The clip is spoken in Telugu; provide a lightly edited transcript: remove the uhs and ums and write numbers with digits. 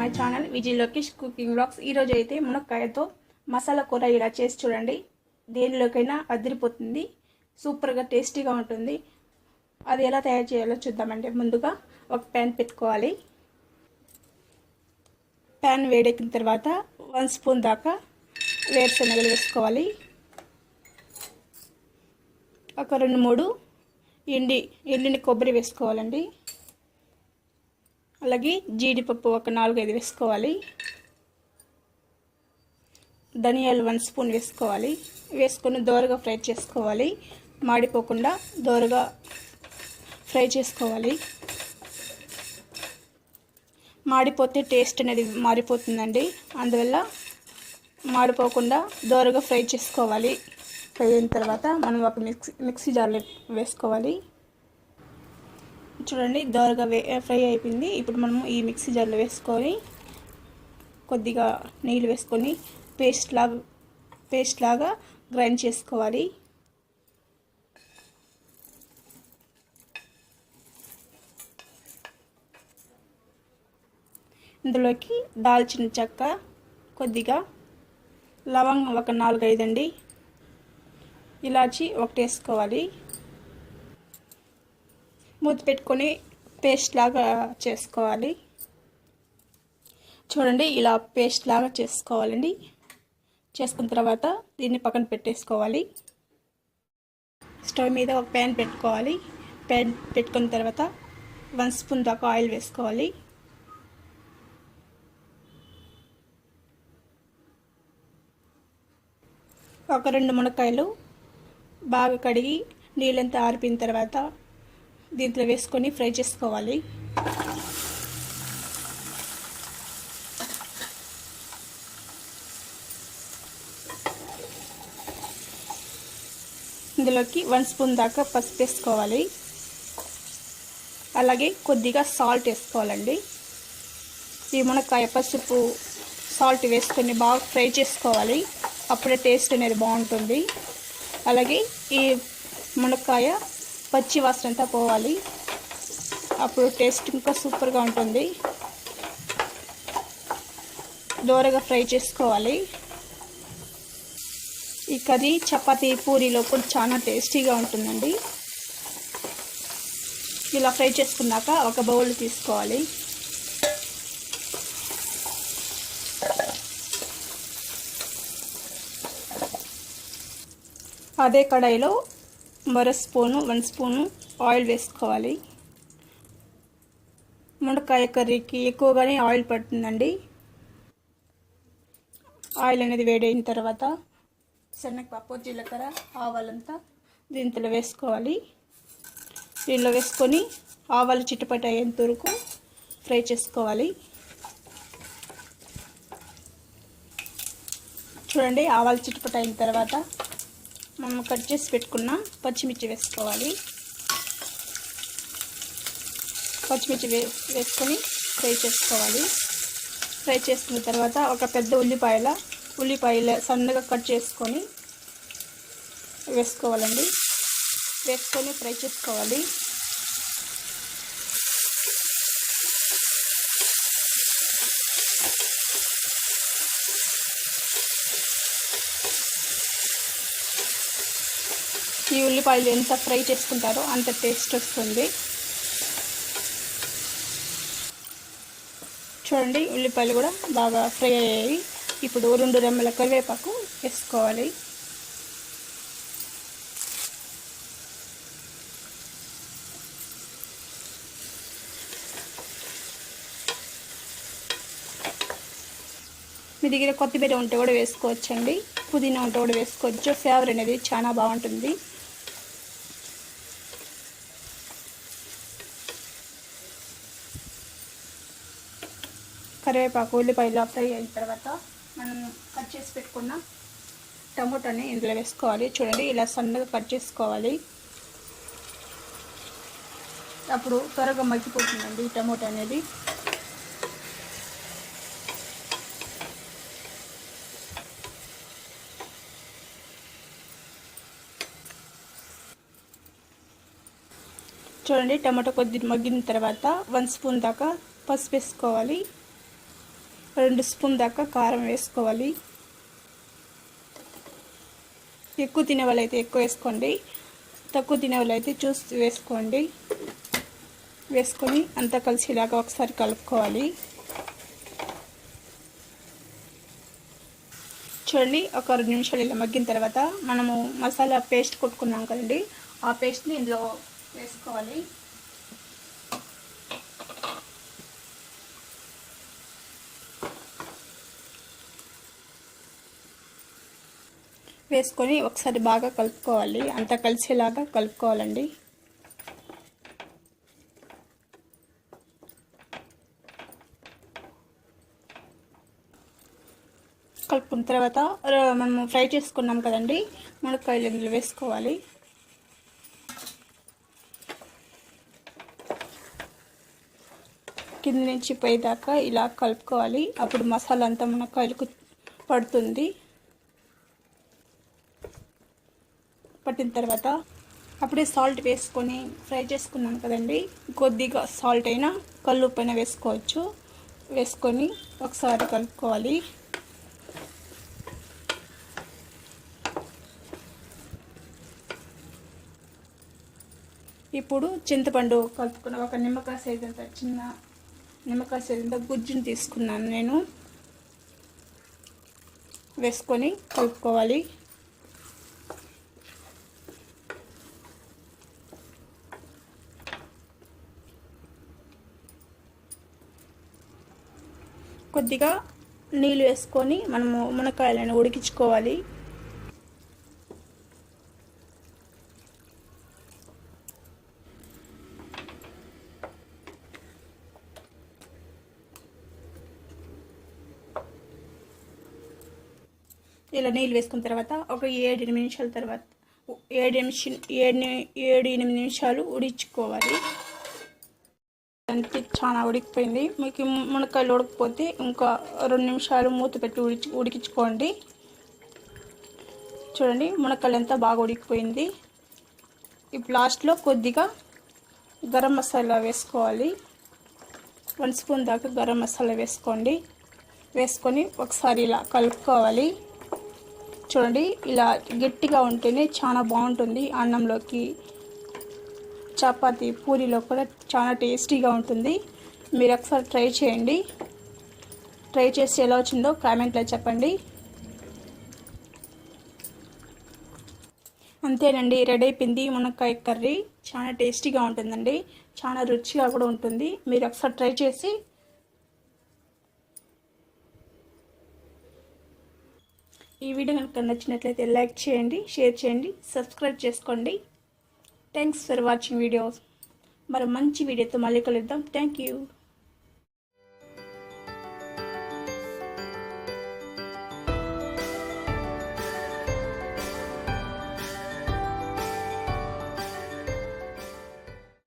My channel Vijay Lokesh cooking blogs. ఈరోజు అయితే మునక్కాయతో మసాలా కూర ఇలా చేసి చూడండి. దేనిలోకైనా అదిరిపోతుంది, సూపర్గా టేస్టీగా ఉంటుంది. అది ఎలా తయారు చేయాలో చూద్దామండి. ముందుగా ఒక ప్యాన్ పెట్టుకోవాలి. ప్యాన్ వేడెక్కిన తర్వాత 1 స్పూన్ దాకా వేరుశనగలు వేసుకోవాలి. ఒక 2-3 ఎండిన కొబ్బరి వేసుకోవాలండి. అలాగే జీడిపప్పు ఒక 4-5 వేసుకోవాలి. ధనియాలు 1 స్పూన్ వేసుకోవాలి. వేసుకొని దోరగా ఫ్రై చేసుకోవాలి. మాడిపోకుండా దోరగా ఫ్రై చేసుకోవాలి. మాడిపోతే టేస్ట్ అనేది మారిపోతుందండి. అందువల్ల మాడిపోకుండా దోరగా ఫ్రై చేసుకోవాలి. ఫ్రై అయిన తర్వాత మనం ఒక మిక్సీ జార్లో వేసుకోవాలి. చూడండి, దోరగా ఫ్రై అయిపోయింది. ఇప్పుడు మనము ఈ మిక్సీ జార్లో వేసుకొని కొద్దిగా నీళ్ళు వేసుకొని పేస్ట్ లాగా గ్రైండ్ చేసుకోవాలి. ఇందులోకి దాల్చిన చెక్క, కొద్దిగా లవంగం ఒక 4-5 అండి, ఇలాచి ఒకటి వేసుకోవాలి. మూత పెట్టుకొని పేస్ట్ లాగా చేసుకోవాలి. చూడండి, ఇలా పేస్ట్ లాగా చేసుకోవాలండి. చేసుకున్న తర్వాత దీన్ని పక్కన పెట్టేసుకోవాలి. స్టవ్ మీద ఒక ప్యాన్ పెట్టుకోవాలి. ప్యాన్ పెట్టుకున్న తర్వాత 1 స్పూన్ దాకా ఆయిల్ వేసుకోవాలి. ఒక 2 మునక్కాయలు బాగా కడిగి నీళ్ళంతా ఆరిపోయిన తర్వాత దీంట్లో వేసుకొని ఫ్రై చేసుకోవాలి. ఇందులోకి 1 స్పూన్ దాకా పసుపు వేసుకోవాలి. అలాగే కొద్దిగా సాల్ట్ వేసుకోవాలండి. ఈ మునక్కాయ పసుపు సాల్ట్ వేసుకొని బాగా ఫ్రై చేసుకోవాలి. అప్పుడే టేస్ట్ అనేది బాగుంటుంది. అలాగే ఈ మునక్కాయ పచ్చి వాసన అంతా పోవాలి. అప్పుడు టేస్ట్ ఇంకా సూపర్గా ఉంటుంది. దోరగా ఫ్రై చేసుకోవాలి. ఈ కర్రీ చపాతీ పూరీలో కూడా చాలా టేస్టీగా ఉంటుందండి. ఇలా ఫ్రై చేసుకున్నాక ఒక బౌల్ తీసుకోవాలి. అదే కడాయిలో మరో 1 స్పూను ఆయిల్ వేసుకోవాలి. మునక్కాయ కర్రీకి ఎక్కువగానే ఆయిల్ పడుతుందండి. ఆయిల్ అనేది వేడైన తర్వాత శనగపప్పు, జీలకర్ర, ఆవాలంతా దీంట్లో వేసుకోవాలి. దీనిలో వేసుకొని ఆవాలు చిటపట అయ్యేంత వరకు ఫ్రై చేసుకోవాలి. చూడండి, ఆవాలు చిటపట అయిన తర్వాత మనం కట్ చేసి పెట్టుకున్న పచ్చిమిర్చి వేసుకోవాలి. పచ్చిమిర్చి వేసుకొని ఫ్రై చేసుకోవాలి. ఫ్రై చేసుకున్న తర్వాత ఒక పెద్ద ఉల్లిపాయల సన్నగా కట్ చేసుకొని వేసుకోవాలండి. వేసుకొని ఫ్రై చేసుకోవాలి. ఈ ఉల్లిపాయలు ఎంత ఫ్రై చేసుకుంటారో అంత టేస్ట్ వస్తుంది. చూడండి, ఉల్లిపాయలు కూడా బాగా ఫ్రై అయ్యాయి. ఇప్పుడు 2 రెమ్మల కరివేపాకు వేసుకోవాలి. మీ దగ్గర కొత్తిమీర ఉంటే కూడా వేసుకోవచ్చండి. పుదీనా ఉంటే కూడా వేసుకోవచ్చు. ఫ్లేవర్ అనేది చాలా బాగుంటుంది. కరివేపాకు, ఉల్లిపాయలు ఫ్రై అయిన తర్వాత మనం కట్ చేసి పెట్టుకున్న టమోటాని ఇందులో వేసుకోవాలి. చూడండి, ఇలా సన్నగా కట్ చేసుకోవాలి. అప్పుడు త్వరగా మగ్గిపోతుందండి ఈ టమోటా అనేది. చూడండి టమాటా కొద్దిగా మగ్గిన తర్వాత 1 స్పూన్ దాకా పసుపు వేసుకోవాలి. 2 స్పూన్ దాకా కారం వేసుకోవాలి. ఎక్కువ తినే వాళ్ళైతే ఎక్కువ వేసుకోండి, తక్కువ తినే వాళ్ళైతే చూసి వేసుకోండి. వేసుకొని అంతా కలిసిలాగా ఒకసారి కలుపుకోవాలి. చూడండి, ఒక 2 నిమిషాలు ఇలా మగ్గిన తర్వాత మనము మసాలా పేస్ట్ కొట్టుకున్నాం కదండి, ఆ పేస్ట్ని ఇందులో వేసుకోవాలి. వేసుకొని ఒకసారి బాగా కలుపుకోవాలి, అంతా కలిసేలాగా కలుపుకోవాలండి. కలుపుకున్న తర్వాత మనము ఫ్రై చేసుకున్నాం కదండి మునక్కాయలు ఇందులో వేసుకోవాలి. కింద నుంచి పైదాకా ఇలా కలుపుకోవాలి. అప్పుడు మసాలా అంతా మునక్కాయలకు పడుతుంది. పట్టిన తర్వాత అప్పుడే సాల్ట్ వేసుకొని ఫ్రై చేసుకున్నాం కదండి, కొద్దిగా సాల్ట్ అయినా కల్లుప్పు అయినా వేసుకోవచ్చు. వేసుకొని ఒకసారి కలుపుకోవాలి. ఇప్పుడు చింతపండు కలుపుకున్న ఒక నిమ్మకాయ సైజ్ అంత, చిన్న నిమ్మకాయ సైజ్ అంత గుజ్జుని తీసుకున్నాను నేను. వేసుకొని కలుపుకోవాలి. కొద్దిగా నీళ్ళు వేసుకొని మనము మునక్కాయలను ఉడికించుకోవాలి. ఇలా నీళ్ళు వేసుకున్న తర్వాత ఒక 7-8 నిమిషాల తర్వాత 7-8 నిమిషాలు ఉడికించుకోవాలి. అంతే, చాలా ఉడికిపోయింది. మీకు మునక్కాయలు ఉడకపోతే ఇంకా 2 నిమిషాలు మూత పెట్టి ఉడికించుకోండి. చూడండి, మునక్కాయలు ఎంత బాగా ఉడికిపోయింది. ఇప్పుడు లాస్ట్లో కొద్దిగా గరం మసాలా వేసుకోవాలి. 1 స్పూన్ దాకా గరం మసాలా వేసుకోండి. వేసుకొని ఒకసారి ఇలా కలుపుకోవాలి. చూడండి, ఇలా గట్టిగా ఉంటేనే చాలా బాగుంటుంది. అన్నంలోకి, చపాతీ, పూరీలో కూడా చాలా టేస్టీగా ఉంటుంది. మీరు ఒకసారి ట్రై చేయండి. ట్రై చేసి ఎలా వచ్చిందో కామెంట్లో చెప్పండి. అంతేనండి, రెడీ అయిపోయింది మునక్కాయ కర్రీ. చాలా టేస్టీగా ఉంటుందండి, చాలా రుచిగా కూడా ఉంటుంది. మీరు ఒకసారి ట్రై చేసి ఈ వీడియో కనుక నచ్చినట్లయితే లైక్ చేయండి, షేర్ చేయండి, సబ్స్క్రైబ్ చేసుకోండి. Thanks for watching videos. మరి మంచి వీడియోతో మళ్ళీ కలుద్దాం. Thank you.